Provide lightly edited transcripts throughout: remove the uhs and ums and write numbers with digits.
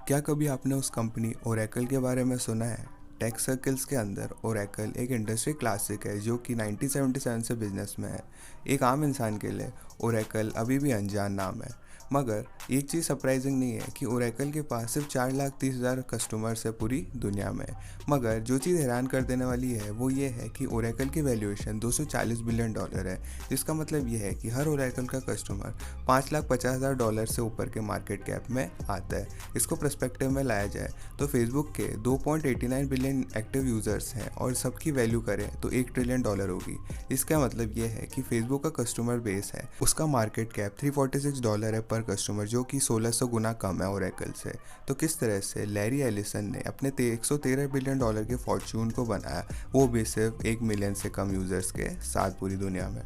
क्या कभी आपने उस कंपनी ओरेकल के बारे में सुना है? टेक सर्कल्स के अंदर ओरेकल एक इंडस्ट्री क्लासिक है जो कि 1977 से बिजनेस में है। एक आम इंसान के लिए ओरेकल अभी भी अनजान नाम है। मगर एक चीज़ सरप्राइजिंग नहीं है कि ओरेकल के पास सिर्फ 4,30,000 कस्टमर्स है पूरी दुनिया में। मगर जो चीज़ हैरान कर देने वाली है वो ये है कि ओरेकल की वैल्यूएशन $240 बिलियन है, जिसका मतलब ये है कि हर ओरेकल का कस्टमर $5,50,000 से ऊपर के मार्केट कैप में आता है। इसको पर्सपेक्टिव में लाया जाए तो फेसबुक के 2.89 बिलियन एक्टिव यूज़र्स हैं और सबकी वैल्यू करें तो $1 ट्रिलियन होगी। इसका मतलब ये है कि फेसबुक का कस्टमर बेस है, उसका मार्केट कैप $346 है पर कस्टमर, जो कि 1600 गुना कम है ओरेकल से। तो किस तरह से लैरी एलिसन ने अपने $113 बिलियन के फॉर्च्यून को बनाया, वो भी सिर्फ 1 मिलियन से कम यूज़र्स के साथ पूरी दुनिया में।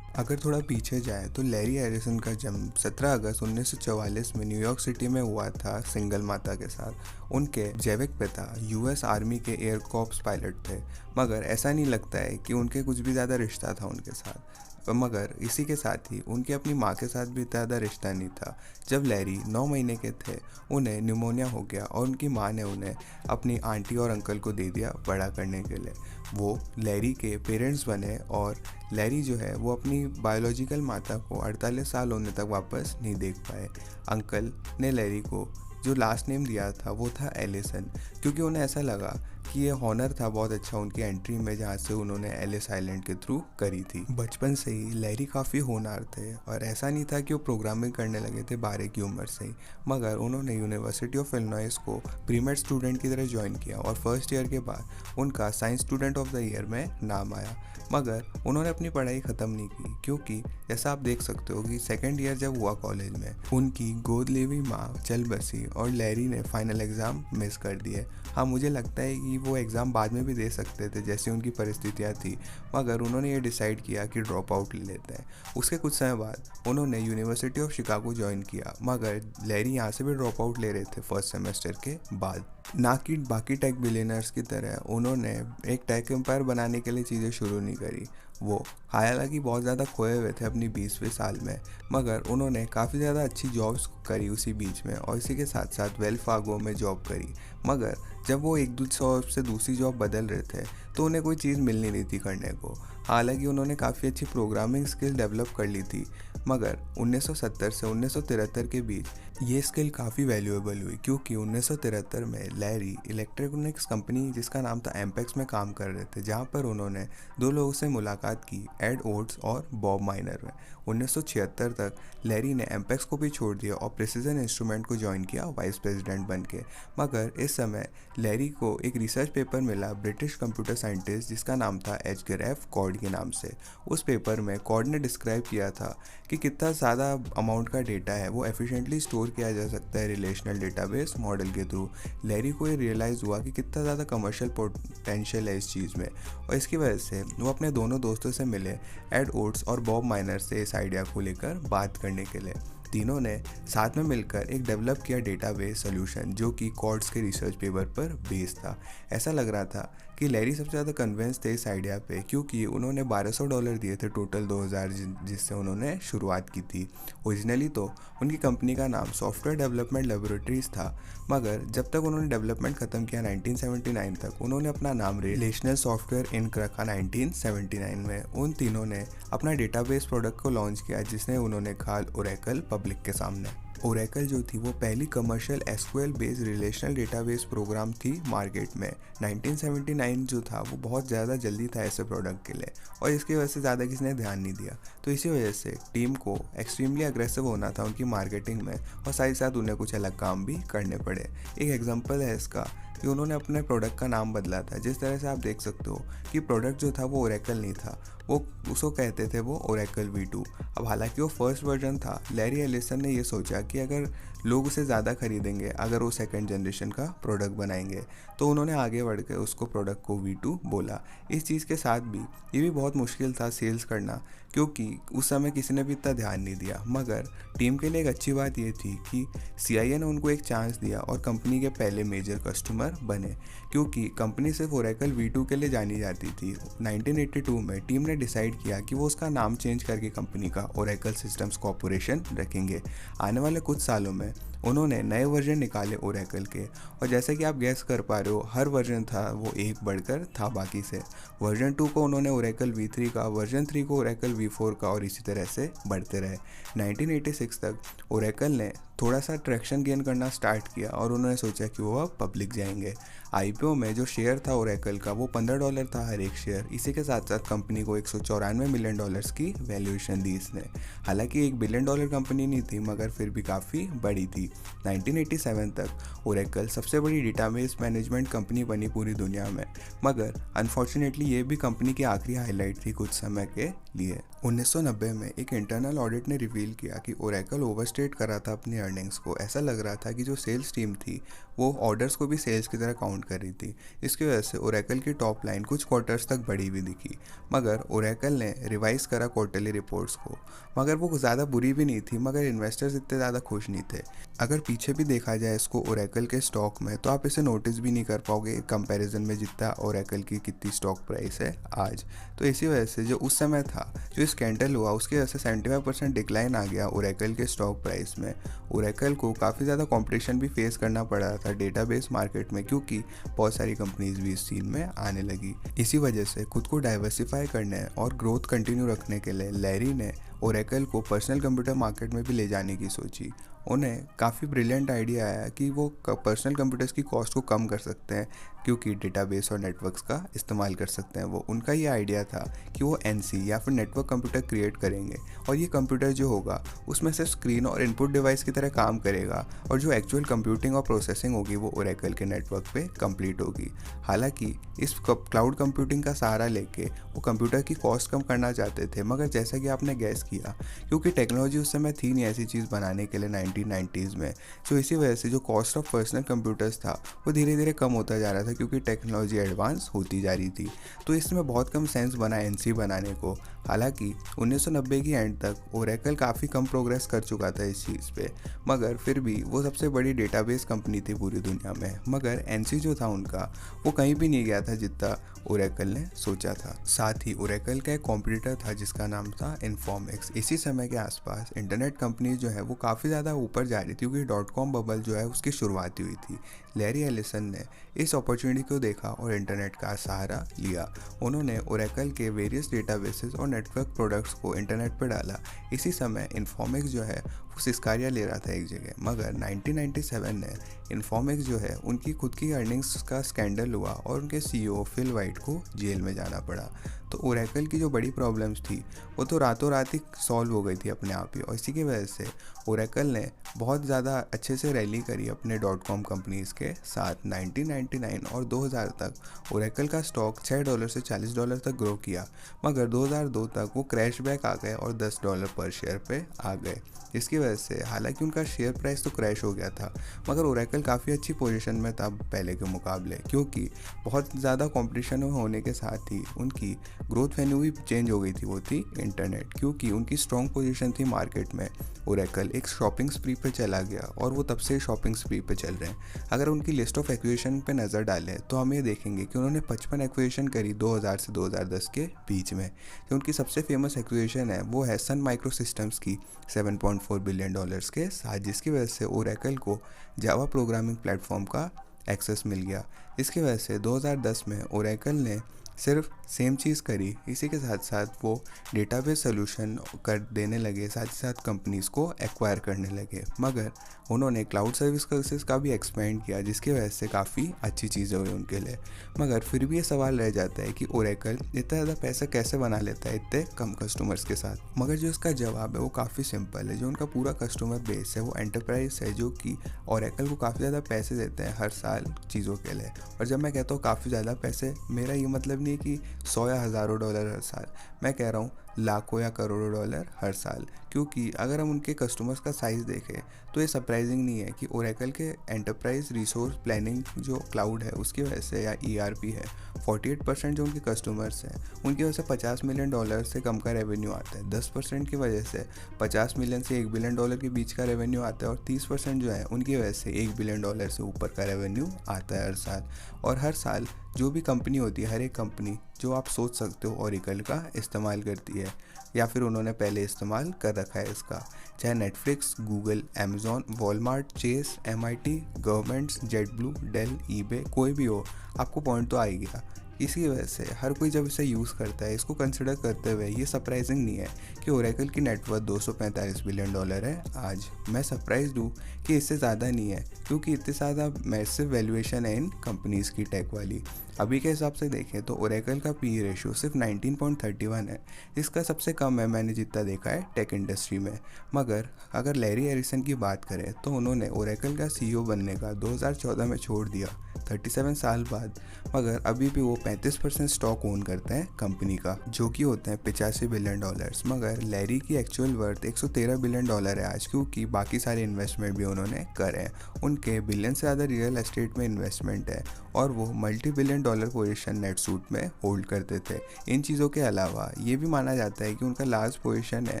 अगर थोड़ा पीछे जाए तो लैरी एलिसन का जन्म 17 अगस्त 1944 में न्यूयॉर्क सिटी में हुआ था सिंगल माता के साथ। उनके जैविक पिता यूएस आर्मी के एयर कॉर्प्स पायलट थे, मगर ऐसा नहीं लगता है कि उनके कुछ भी ज़्यादा रिश्ता था उनके साथ। मगर इसी के साथ ही उनके अपनी माँ के साथ भी ज़्यादा रिश्ता नहीं था। जब लैरी 9 महीने के थे उन्हें न्यूमोनिया हो गया और उनकी माँ ने उन्हें अपनी आंटी और अंकल को दे दिया बड़ा करने के लिए। वो लैरी के पेरेंट्स बने और लैरी जो है वो अपनी बायोलॉजिकल माता को 48 साल होने तक वापस नहीं देख पाए। अंकल ने लैरी को जो लास्ट नेम दिया था वो था एलिसन, क्योंकि उन्हें ऐसा लगा कि ये हॉनर था बहुत अच्छा उनकी एंट्री में, जहाँ से उन्होंने एलिस आइलैंड के थ्रू करी थी। बचपन से ही लैरी काफ़ी होनहार थे और ऐसा नहीं था कि वो प्रोग्रामिंग करने लगे थे 12 की उम्र से ही, मगर उन्होंने यूनिवर्सिटी ऑफ इलिनॉइस को प्रीमेड स्टूडेंट की तरह ज्वाइन किया और फर्स्ट ईयर के बाद उनका science student of the year में नाम आया। मगर उन्होंने अपनी पढ़ाई ख़त्म नहीं की, क्योंकि जैसा आप देख सकते हो कि सेकेंड ईयर जब हुआ कॉलेज में उनकी गोद ली हुई माँ चल बसी और लैरी ने फाइनल एग्ज़ाम मिस कर दिए। हाँ, मुझे लगता है कि वो एग्ज़ाम बाद में भी दे सकते थे जैसी उनकी परिस्थितियाँ थी, मगर उन्होंने ये डिसाइड किया कि ड्रॉप आउट ले लेते हैं। उसके कुछ समय बाद उन्होंने यूनिवर्सिटी ऑफ शिकागो ज्वाइन किया, मगर लैरी यहाँ से भी ड्रॉप आउट ले रहे थे फर्स्ट सेमेस्टर के बाद। ना कि बाकी टेक बिलियनर्स की तरह उन्होंने एक टेक एम्पायर बनाने के लिए चीज़ें शुरू नहीं करी। वो हालांकि बहुत ज़्यादा खोए हुए थे अपनी 20वें साल में, मगर उन्होंने काफ़ी ज़्यादा अच्छी जॉब्स करी उसी बीच में और इसी के साथ साथ वेल फार्गो में जॉब करी। मगर जब वो एक जॉब से दूसरी जॉब बदल रहे थे तो उन्हें कोई चीज़ मिल नहीं रही थी करने को। हालांकि उन्होंने काफ़ी अच्छी प्रोग्रामिंग स्किल डेवलप कर ली थी, मगर 1970 से 1973 के बीच ये स्किल काफ़ी वैल्यूएबल हुई, क्योंकि 1973 में लैरी इलेक्ट्रॉनिक्स कंपनी जिसका नाम था एम्पेक्स में काम कर रहे थे, जहाँ पर उन्होंने दो लोगों से मुलाकात की, एड ओट्स और बॉब माइनर में। 1976 तक लैरी ने एम्पेक्स को भी छोड़ दिया और प्रिसीजन इंस्ट्रूमेंट को ज्वाइन किया वाइस प्रेसिडेंट बन के। मगर इस समय लैरी को एक रिसर्च पेपर मिला ब्रिटिश कंप्यूटर साइंटिस्ट जिसका नाम था एडगर एफ कॉर्ड के नाम से। उस पेपर में कॉर्ड ने डिस्क्राइब किया था कि कितना ज़्यादा अमाउंट का डेटा है वो एफिशिएंटली स्टोर किया जा सकता है रिलेशनल डेटाबेस मॉडल के थ्रू। लैरी को ये रियलाइज़ हुआ कि कितना ज़्यादा कमर्शियल पोटेंशियल है इस चीज़ में, और इसकी वजह से वो अपने दोनों दोस्तों से मिले, एड ओट्स और बॉब माइनर से, इस आइडिया को लेकर बात करने के लिए। तीनों ने साथ में मिलकर एक डेवलप किया डेटाबेस सोल्यूशन जो कि कॉर्ड्स के रिसर्च पेपर पर बेस्ड था। ऐसा लग रहा था कि लैरी सबसे ज़्यादा कन्विंस थे इस आइडिया पे, क्योंकि उन्होंने $1200 दिए थे टोटल 2000, जिससे उन्होंने शुरुआत की थी। ओरिजिनली तो उनकी कंपनी का नाम सॉफ्टवेयर डेवलपमेंट लेबोरेटरीज था, मगर जब तक उन्होंने डेवलपमेंट ख़त्म किया 1979 तक, उन्होंने अपना नाम रिलेशनल सॉफ्टवेयर इंक रखा 1979 में। उन तीनों ने अपना डेटाबेस प्रोडक्ट को लॉन्च किया जिसने उन्होंने कहा ओरेकल पब्लिक के सामने। ओरेकल जो थी वो पहली commercial SQL based relational database program थी मार्केट में। 1979 जो था वो बहुत ज़्यादा जल्दी था ऐसे प्रोडक्ट के लिए, और इसकी वजह से ज़्यादा किसी ने ध्यान नहीं दिया। तो इसी वजह से टीम को एक्सट्रीमली अग्रेसिव होना था उनकी मार्केटिंग में, और साथ ही साथ उन्हें कुछ अलग काम भी करने पड़े। एक एग्जांपल है इसका कि उन्होंने अपने प्रोडक्ट का नाम बदला था। जिस तरह से आप देख सकते हो कि प्रोडक्ट जो था वो ओरेकल नहीं था, वो उसको कहते थे वो ओरेकल V2। अब हालांकि वो फर्स्ट वर्जन था, लैरी एलिसन ने ये सोचा कि अगर लोग उसे ज़्यादा खरीदेंगे अगर वो सेकंड जनरेशन का प्रोडक्ट बनाएंगे, तो उन्होंने आगे बढ़ के उसको प्रोडक्ट को V2 बोला। इस चीज़ के साथ भी ये भी बहुत मुश्किल था सेल्स करना, क्योंकि उस समय किसी ने भी इतना ध्यान नहीं दिया। मगर टीम के लिए एक अच्छी बात ये थी कि CIA ने उनको एक चांस दिया और कंपनी के पहले मेजर कस्टमर बने, क्योंकि कंपनी सिर्फ ओरेकल V2 के लिए जानी जाती थी। 1982 में टीम ने डिसाइड किया कि वो उसका नाम चेंज करके कंपनी का ओरेकल सिस्टम्स कॉर्पोरेशन रखेंगे। आने वाले कुछ सालों में में उन्होंने नए वर्जन निकाले ओरेकल के, और जैसा कि आप गैस कर पा रहे हो हर वर्जन था वो एक बढ़कर था बाकी से। वर्जन 2 को उन्होंने ओरेकल V3 का, वर्जन 3 को ओरेकल V4 का, और इसी तरह से बढ़ते रहे। 1986 तक ओरेकल ने थोड़ा सा ट्रैक्शन गेन करना स्टार्ट किया और उन्होंने सोचा कि वो अब पब्लिक जाएंगे। आईपीओ में जो शेयर था ओरेकल का वो $15 था हर एक शेयर। इसी के साथ साथ कंपनी को $194 मिलियन की वैल्यूएशन दी इसने। हालांकि $1 बिलियन कंपनी नहीं थी मगर फिर भी काफ़ी बड़ी थी। 1987 तक ओरेकल सबसे बड़ी डेटाबेस मैनेजमेंट कंपनी बनी पूरी दुनिया में, मगर अनफॉर्चुनेटली ये भी कंपनी की आखिरी हाईलाइट थी कुछ समय के लिए। 1990 में एक इंटरनल ऑडिट ने रिवील किया कि ओरेकल ओवरस्टेट कर रहा था अपनी अर्निंग्स को। ऐसा लग रहा था कि जो सेल्स टीम थी वो ऑर्डर्स को भी सेल्स की तरह काउंट कर रही थी। इसकी वजह से ओरेकल की टॉप लाइन कुछ क्वार्टर्स तक बढ़ी हुई दिखी, मगर ओरेकल ने रिवाइज करा क्वार्टरली रिपोर्ट्स को, मगर वो ज़्यादा बुरी भी नहीं थी, मगर इन्वेस्टर्स इतने ज़्यादा खुश नहीं थे। अगर पीछे भी देखा जाए इसको ओरेकल के स्टॉक में तो आप इसे नोटिस भी नहीं कर पाओगे कंपैरिजन में जितना ओरेकल की कितनी स्टॉक प्राइस है आज। तो इसी वजह से जो उस समय था, जो स्कैंडल हुआ उसकी वजह से 75% डिक्लाइन आ गया ओरेकल के स्टॉक प्राइस में। ओरेकल को काफ़ी ज़्यादा कंपटीशन भी फेस करना पड़ रहा था डेटाबेस मार्केट में, क्योंकि बहुत सारी कंपनीज भी इस सीन में आने लगी। इसी वजह से खुद को डाइवर्सिफाई करने और ग्रोथ कंटिन्यू रखने के लिए लैरी ने ओरेकल को पर्सनल कंप्यूटर मार्केट में भी ले जाने की सोची। उन्हें काफ़ी ब्रिलियंट आइडिया आया कि वो पर्सनल कंप्यूटर्स की कॉस्ट को कम कर सकते हैं क्योंकि डेटाबेस और नेटवर्क्स का इस्तेमाल कर सकते हैं। वो उनका ये आइडिया था कि वो एनसी या फिर नेटवर्क कंप्यूटर क्रिएट करेंगे, और ये कंप्यूटर जो होगा उसमें सिर्फ स्क्रीन और इनपुट डिवाइस की तरह काम करेगा, और जो एक्चुअल कंप्यूटिंग और प्रोसेसिंग होगी वो ओरेकल के नेटवर्क पे कंप्लीट होगी। हालांकि इस क्लाउड कंप्यूटिंग का सहारा लेके वो कंप्यूटर की कॉस्ट कम करना चाहते थे, मगर जैसा कि आपने गैस किया, क्योंकि टेक्नोलॉजी उस समय थी नहीं ऐसी चीज़ बनाने के लिए 1990s में, तो इसी वजह से जो कॉस्ट ऑफ पर्सनल कंप्यूटर्स था वो धीरे धीरे कम होता जा रहा था क्योंकि टेक्नोलॉजी एडवांस होती जा रही थी। तो इसमें बहुत कम सेंस बना एनसी बनाने को। हालांकि 1990 की एंड तक ओरेकल काफ़ी कम प्रोग्रेस कर चुका था इस चीज़ पे, मगर फिर भी वो सबसे बड़ी डेटाबेस कंपनी थी पूरी दुनिया में। मगर एनसी जो था उनका वो कहीं भी नहीं गया था जितना ओरेकल ने सोचा था। साथ ही ओरेकल का एक कॉम्पिटिटर था जिसका नाम था इन्फॉर्मेक्स। इसी समय के आसपास इंटरनेट कंपनी जो है वो काफ़ी ज़्यादा ऊपर जा रही थी क्योंकि .com बबल जो है उसकी शुरुआत हुई थी। लैरी एलिसन ने इस अपॉर्चुनिटी को देखा और इंटरनेट का सहारा लिया। उन्होंने ओरेकल के वेरियस डेटाबेसेस और नेटवर्क प्रोडक्ट्स को इंटरनेट पर डाला। इसी समय इन्फॉर्मेक्स जो है वो सिस्कारिया ले रहा था एक जगह, मगर 1997 में इन्फॉर्मेक्स जो है उनकी खुद की अर्निंग्स का स्कैंडल हुआ और उनके सीईओ फिल वाइट को जेल में जाना पड़ा। तो ओरेकल की जो बड़ी प्रॉब्लम्स थी वो तो रातों रात ही सॉल्व हो गई थी अपने आप ही, और इसी की वजह से ओरेकल ने बहुत ज़्यादा अच्छे से रैली करी अपने .com कंपनीज़ के साथ। 1999 और 2000 तक ओरेकल का स्टॉक $6 से $40 तक ग्रो किया, मगर 2002 तक वो क्रैश बैक आ गए और $10 पर शेयर पे आ गए, जिसकी वजह से हालांकि उनका शेयर प्राइस तो क्रैश हो गया था, मगर ओरेकल काफ़ी अच्छी पोजीशन में था पहले के मुकाबले, क्योंकि बहुत ज़्यादा कंपटीशन होने के साथ ही उनकी ग्रोथ वेन्यू भी चेंज हो गई थी, वो थी इंटरनेट, क्योंकि उनकी स्ट्रॉन्ग पोजीशन थी मार्केट में। ओरेकल एक शॉपिंग स्प्री पे चला गया और वो तब से शॉपिंग स्प्री पे चल रहे हैं। अगर उनकी लिस्ट ऑफ एक्विजिशन पे नज़र डालें तो हम ये देखेंगे कि उन्होंने 55 एक्विजिशन करी 2000 से 2010 के बीच में। जो उनकी सबसे फेमस एक्विजिशन है वो है सन माइक्रो सिस्टम्स की $7.4 बिलियन के साथ, जिसकी वजह से ओरेकल को जावा प्रोग्रामिंग प्लेटफॉर्म का एक्सेस मिल गया। इसकी वजह से 2010 में ओरेकल ने सिर्फ सेम चीज़ करी, इसी के साथ साथ वो डेटाबेस सोल्यूशन कर देने लगे, साथ ही साथ कंपनीज़ को एक्वायर करने लगे, मगर उन्होंने क्लाउड सर्विसेज का भी एक्सपेंड किया, जिसकी वजह से काफ़ी अच्छी चीज़ें हुई उनके लिए। मगर फिर भी ये सवाल रह जाता है कि ओरेकल इतना ज़्यादा पैसा कैसे बना लेता है इतने कम कस्टमर्स के साथ। मगर जो इसका जवाब है वो काफ़ी सिंपल है। जो उनका पूरा कस्टमर बेस है वो एंटरप्राइज है, जो कि ओरेकल को काफ़ी ज़्यादा पैसे देते हैं हर साल चीज़ों के लिए। और जब मैं कहता हूँ काफ़ी ज़्यादा पैसे, मेरा ये मतलब नहीं है कि 100 या हज़ारों डॉलर हर साल, मैं कह रहा हूँ लाखों या करोड़ों डॉलर हर साल, क्योंकि अगर हम उनके कस्टमर्स का साइज़ देखें तो ये सरप्राइजिंग नहीं है कि ओरेकल के एंटरप्राइज रिसोर्स प्लानिंग जो क्लाउड है उसकी वजह से या ERP है, 48% जो उनके कस्टमर्स हैं उनकी वजह से $50 मिलियन से कम का रेवेन्यू आता है। 10% की वजह से 50 मिलियन से $1 बिलियन के बीच का रेवेन्यू आता है, और 30% जो है उनकी वजह से $1 बिलियन से ऊपर का रेवेन्यू आता है हर साल। और हर साल जो भी कंपनी होती है, हर एक कंपनी जो आप सोच सकते हो ओरेकल का इस्तेमाल करती है। या फिर उन्होंने पहले इस्तेमाल कर रखा है इसका। चाहे Netflix, Google, Amazon, Walmart, Chase, MIT, governments, JetBlue, Dell, eBay, कोई भी हो, आपको पॉइंट तो आ ही गया। इसी वजह से हर कोई जब इसे यूज़ करता है, इसको कंसिडर करते हुए ये सरप्राइजिंग नहीं है कि ओरेकल की नेटवर्थ $245 बिलियन है आज। मैं सरप्राइज्ड हूँ कि इससे ज़्यादा नहीं है, क्योंकि इतने ज़्यादा मैसिव वैल्यूएशन है इन कंपनीज़ की टेक वाली। अभी के हिसाब से देखें तो ओरेकल का PE रेशियो सिर्फ 19.31 है, इसका सबसे कम है मैंने जितना देखा है टेक इंडस्ट्री में। मगर अगर लैरी एरिसन की बात करें तो उन्होंने ओरेकल का CEO बनने का 2014 में छोड़ दिया, 37 साल बाद। मगर अभी भी वो 35% स्टॉक ओन करते हैं कंपनी का, जो कि होते हैं $85 बिलियन। मगर लैरी की एक्चुअल वर्थ $113 बिलियन है आज, क्योंकि बाकी सारे इन्वेस्टमेंट भी उन्होंने करे हैं। उनके बिलियन से ज़्यादा रियल एस्टेट में इन्वेस्टमेंट है और वो $multi-billion पोजीशन नेटसूट में होल्ड करते थे। इन चीज़ों के अलावा ये भी माना जाता है कि उनका लार्ज पोजीशन है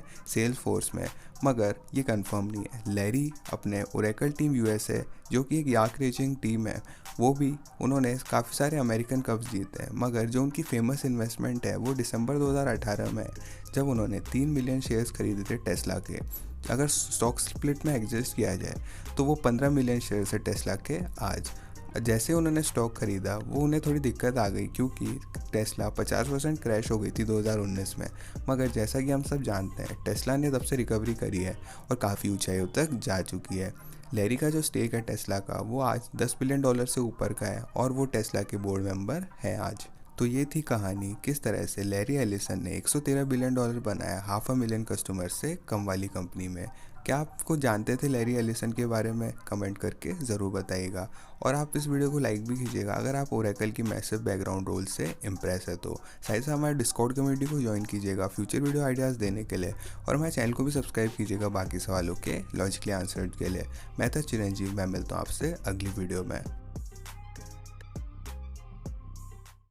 सेल्स फोर्स में, मगर ये कंफर्म नहीं है। लैरी अपने ओरेकल टीम USA, जो कि एक याक रेसिंग टीम है, वो भी उन्होंने काफ़ी सारे अमेरिकन कप्स जीते हैं। मगर जो उनकी फेमस इन्वेस्टमेंट है वो दिसंबर 2018 में है, जब उन्होंने 3 मिलियन शेयर्स खरीदे थे टेस्ला के। अगर स्टॉक स्प्लिट में एडजस्ट किया जाए तो वो 15 मिलियन शेयर्स है टेस्ला के आज। जैसे उन्होंने स्टॉक खरीदा वो उन्हें थोड़ी दिक्कत आ गई, क्योंकि टेस्ला 50% क्रैश हो गई थी 2019 में। मगर जैसा कि हम सब जानते हैं, टेस्ला ने तब से रिकवरी करी है और काफ़ी ऊंचाइयों तक जा चुकी है। लैरी का जो स्टेक है टेस्ला का, वो आज $10 बिलियन से ऊपर का है और वो टेस्ला के बोर्ड मेंबर हैं आज। तो ये थी कहानी किस तरह से लैरी एलिसन ने $113 बिलियन बनाया 500,000 कस्टमर से कम वाली कंपनी में। क्या आपको जानते थे लैरी एलिसन के बारे में? कमेंट करके ज़रूर बताइएगा। और आप इस वीडियो को लाइक भी कीजिएगा अगर आप ओरेकल की मैसिव बैकग्राउंड रोल से इम्प्रेस है तो। साथ ही हमारे डिस्कॉर्ड कम्युनिटी को ज्वाइन कीजिएगा फ्यूचर वीडियो आइडियाज़ देने के लिए, और हमारे चैनल को भी सब्सक्राइब कीजिएगा बाकी सवालों के लॉजिकली आंसर के लिए। मैं था चिरंजीव, मैं मिलता हूँ आपसे अगली वीडियो में।